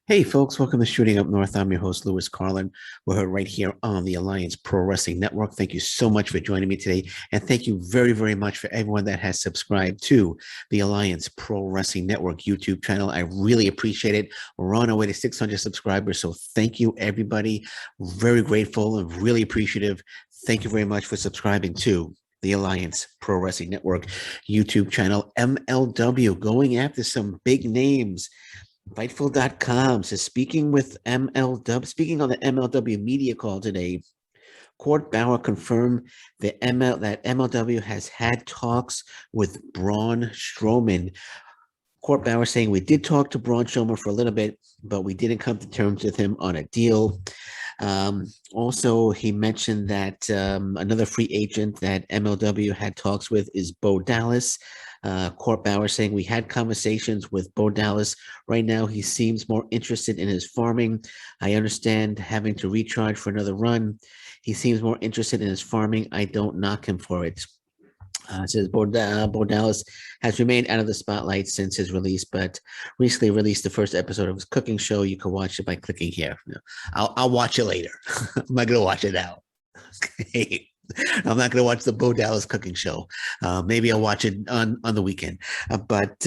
Hey folks, welcome to Shooting Up North. I'm your host, Lewis Carlin. We're heard right here on the Alliance Pro Wrestling Network. Thank you so much for joining me today. And thank you very, very much for everyone that has subscribed to the Alliance Pro Wrestling Network YouTube channel. I really appreciate it. We're on our way to 600 subscribers. So thank you, everybody. Very grateful and really appreciative. Thank you very much for subscribing to the Alliance Pro Wrestling Network YouTube channel. MLW going after some big names. Fightful.com says speaking on the MLW media call today, Court Bauer confirmed that MLW has had talks with Braun Strowman. Court Bauer saying we did talk to Braun Strowman for a little bit, but we didn't come to terms with him on a deal. Also, he mentioned that another free agent that MLW had talks with is Bo Dallas. Court Bauer saying we had conversations with Bo Dallas. Right now, he seems more interested in his farming. I understand having to recharge for another run. He seems more interested in his farming. I don't knock him for it. Says Bo Dallas has remained out of the spotlight since his release, but recently released the first episode of his cooking show. You can watch it by clicking here. I'll watch it later. I'm not gonna watch it now. Okay. I'm not gonna watch the Bo Dallas cooking show. Maybe I'll watch it on the weekend. But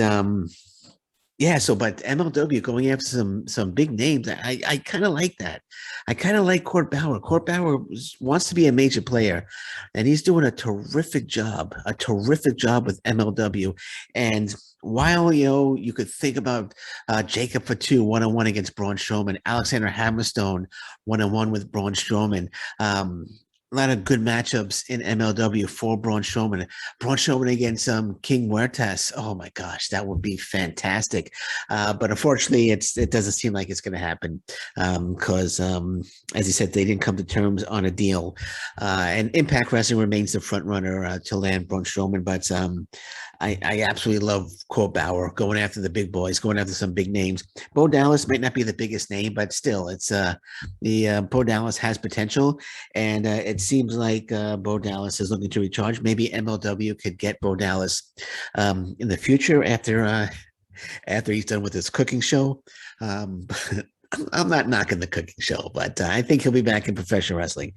yeah, but MLW going after some big names. I kind of like that. I kind of like Court Bauer. Court Bauer wants to be a major player, and he's doing a terrific job with MLW. And while you could think about Jacob Fatu 1-on-1 against Braun Strowman, Alexander Hammerstone 1-on-1 with Braun Strowman. A lot of good matchups in MLW for Braun Strowman. Braun Strowman against King Huertas. Oh my gosh, that would be fantastic. But unfortunately, it doesn't seem like it's going to happen because, as you said, they didn't come to terms on a deal. And Impact Wrestling remains the front runner to land Braun Strowman. But I absolutely love Court Bauer going after the big boys, going after some big names. Bo Dallas might not be the biggest name, but still, it's Bo Dallas has potential, and it seems like Bo Dallas is looking to recharge. Maybe MLW could get Bo Dallas in the future after he's done with his cooking show. But I'm not knocking the cooking show, but I think he'll be back in professional wrestling.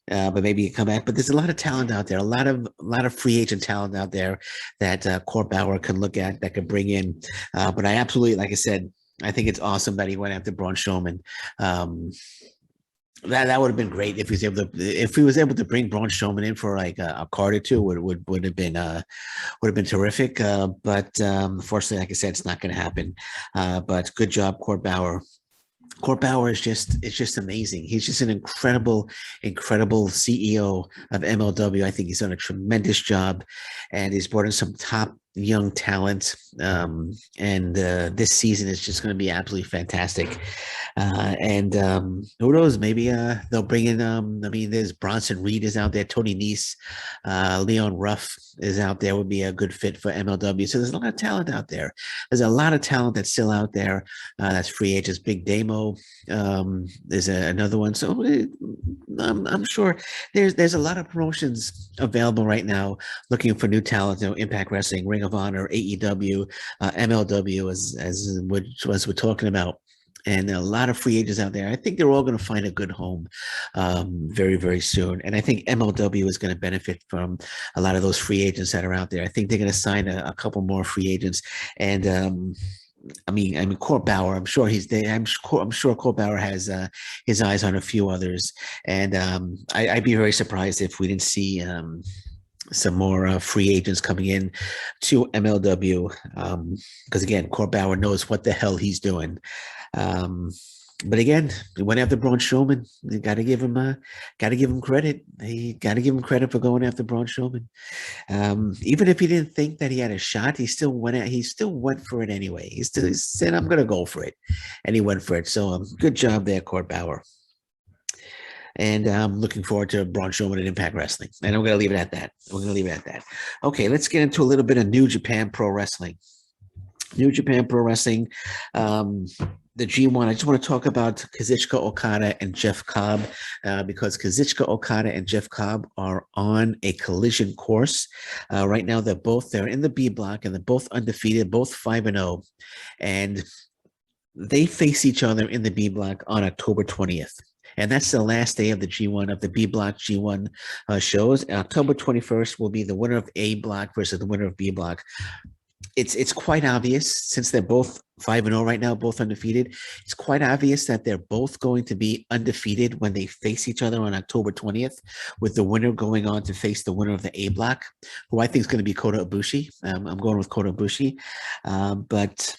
But maybe he come back. But there's a lot of talent out there, a lot of free agent talent out there that Court Bauer can look at, that could bring in. But I absolutely, like I said, I think it's awesome that he went after Braun Strowman. That would have been great if he was able to bring Braun Strowman in for like a card or two would have been terrific. But unfortunately, like I said, it's not going to happen. But good job, Court Bauer. Court Bauer is just amazing. He's just an incredible CEO of MLW. I think he's done a tremendous job, and he's brought in some top young talent. And this season is just going to be absolutely fantastic. And who knows? Maybe they'll bring in. I mean, there's Bronson Reed is out there. Tony Nese, Leon Ruff is out there. Would be a good fit for MLW. So there's a lot of talent out there. There's a lot of talent that's still out there. That's free agents. Big Damo. There's another one. So I'm sure there's a lot of promotions available right now looking for new talent. Impact Wrestling, Ring of Honor, AEW, MLW, as we're talking about, and a lot of free agents out there. I think they're all going to find a good home very, very soon. And I think MLW is going to benefit from a lot of those free agents that are out there. I think they're going to sign a couple more free agents. And Court Bauer. I'm sure he's there. I'm sure Court Bauer has his eyes on a few others. And I'd be very surprised if we didn't see some more free agents coming in to MLW, because again, Court Bauer knows what the hell he's doing. But again, he went after Braun Strowman. You got to give him credit. He got to give him credit for going after Braun Strowman. Even if he didn't think that he had a shot, he still went for it anyway. He said, "I'm going to go for it," and he went for it. So good job there, Court Bauer. And I'm looking forward to Braun Strowman and Impact Wrestling. And I'm going to leave it at that. We're going to leave it at that. Okay, let's get into a little bit of New Japan Pro Wrestling. New Japan Pro Wrestling, the G1. I just want to talk about Kazuchika Okada and Jeff Cobb because Kazuchika Okada and Jeff Cobb are on a collision course. Right now, they're in the B block and they're both undefeated, both 5-0. And They face each other in the B block on October 20th. And that's the last day of the G1 of the B block G1 shows. And October 21st will be the winner of A block versus the winner of B block. It's quite obvious, since they're both 5-0 right now, both undefeated. It's quite obvious that they're both going to be undefeated when they face each other on October 20th, with the winner going on to face the winner of the A block, who I think is going to be Kota Ibushi. I'm going with Kota Ibushi, but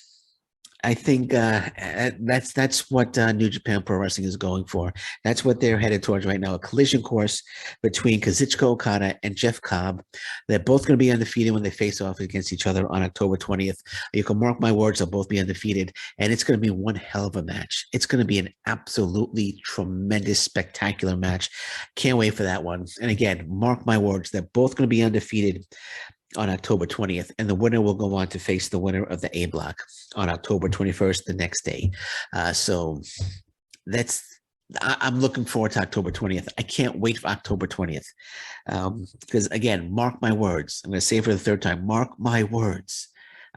I think that's what New Japan Pro Wrestling is going for. That's what they're headed towards right now, a collision course between Kazuchika Okada and Jeff Cobb. They're both going to be undefeated when they face off against each other on October 20th. You can mark my words, they'll both be undefeated, and it's going to be one hell of a match. It's going to be an absolutely tremendous, spectacular match. Can't wait for that one. And again, mark my words, they're both going to be undefeated on October 20th, and the winner will go on to face the winner of the A block on October 21st, the next day. So I'm looking forward to October 20th. I can't wait for October 20th. Because again, mark my words. I'm going to say it for the third time, mark my words.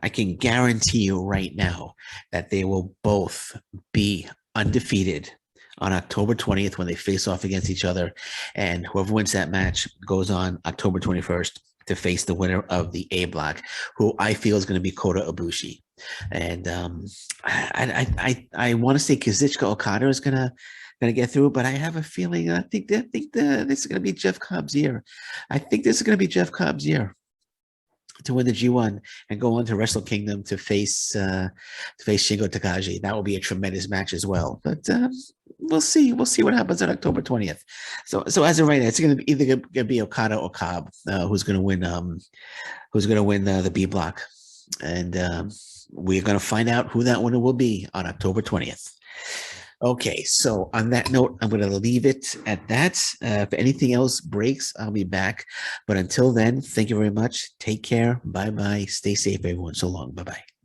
I can guarantee you right now that they will both be undefeated on October 20th when they face off against each other. And whoever wins that match goes on October 21st to face the winner of the A block, who I feel is going to be Kota Ibushi. And I want to say Kazuchika Okada is gonna get through, but I have a feeling I think this is going to be Jeff Cobb's year. I think this is going to be Jeff Cobb's year to win the G1 and go on to Wrestle Kingdom to face Shingo Takagi. That will be a tremendous match as well. But we'll see. We'll see what happens on October 20th. So as of right now, it's going to be either going to be Okada or Cobb who's going to win. Who's going to win the B block, and we're going to find out who that winner will be on October 20th. Okay, so on that note, I'm going to leave it at that. If anything else breaks, I'll be back. But until then, thank you very much. Take care. Bye-bye. Stay safe, everyone. So long. Bye-bye.